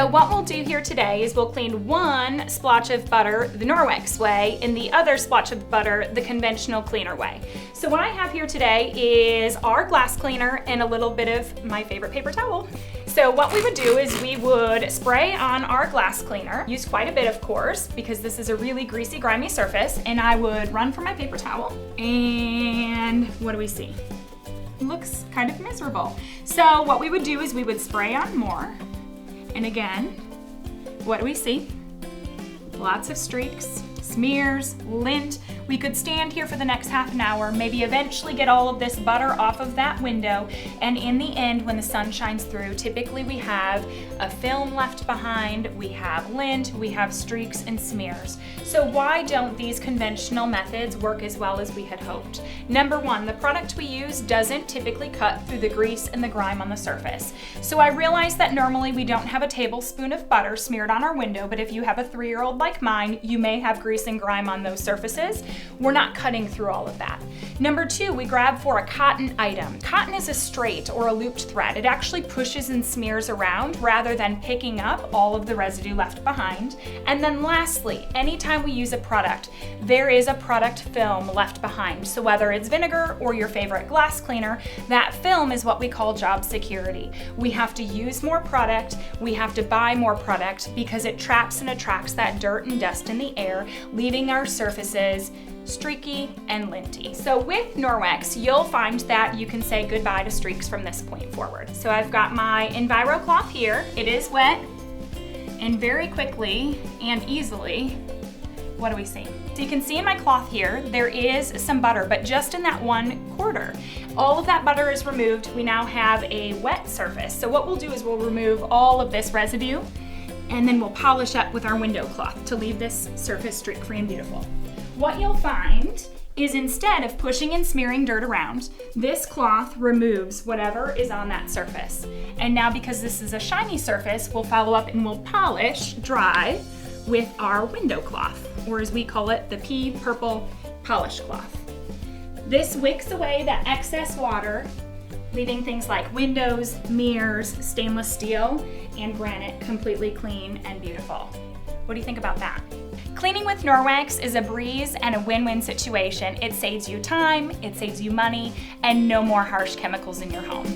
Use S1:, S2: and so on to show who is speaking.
S1: So what we'll do here today is we'll clean one splotch of butter the Norwex way and the other splotch of butter the conventional cleaner way. So what I have here today is our glass cleaner and a little bit of my favorite paper towel. So what we would do is we would spray on our glass cleaner, use quite a bit of course because this is a really greasy, grimy surface, and I would run for my paper towel, and what do we see? Looks kind of miserable. So what we would do is we would spray on more, and again, what do we see? Lots of streaks, smears, lint. We could stand here for the next half an hour, maybe eventually get all of this butter off of that window, and in the end, when the sun shines through, typically we have a film left behind, we have lint, we have streaks and smears. So why don't these conventional methods work as well as we had hoped? Number one, the product we use doesn't typically cut through the grease and the grime on the surface. So I realize that normally we don't have a tablespoon of butter smeared on our window, but if you have a 3-year-old like mine, you may have grease and grime on those surfaces. We're not cutting through all of that. Number two, we grab for a cotton item. Cotton is a straight or a looped thread. It actually pushes and smears around rather than picking up all of the residue left behind. And then lastly, anytime we use a product, there is a product film left behind. So whether it's vinegar or your favorite glass cleaner, that film is what we call job security. We have to use more product, we have to buy more product because it traps and attracts that dirt and dust in the air, leaving our surfaces streaky and linty. So with Norwex, you'll find that you can say goodbye to streaks from this point forward. So I've got my Enviro cloth here. It is wet, and very quickly and easily, what do we see? So you can see in my cloth here, there is some butter, but just in that 1/4. All of that butter is removed. We now have a wet surface. So what we'll do is we'll remove all of this residue, and then we'll polish up with our window cloth to leave this surface streak-free and beautiful. What you'll find is instead of pushing and smearing dirt around, this cloth removes whatever is on that surface. And now because this is a shiny surface, we'll follow up and we'll polish dry with our window cloth, or as we call it, the pea purple polish cloth. This wicks away the excess water, leaving things like windows, mirrors, stainless steel, and granite completely clean and beautiful. What do you think about that? Cleaning with Norwex is a breeze and a win-win situation. It saves you time, it saves you money, and no more harsh chemicals in your home.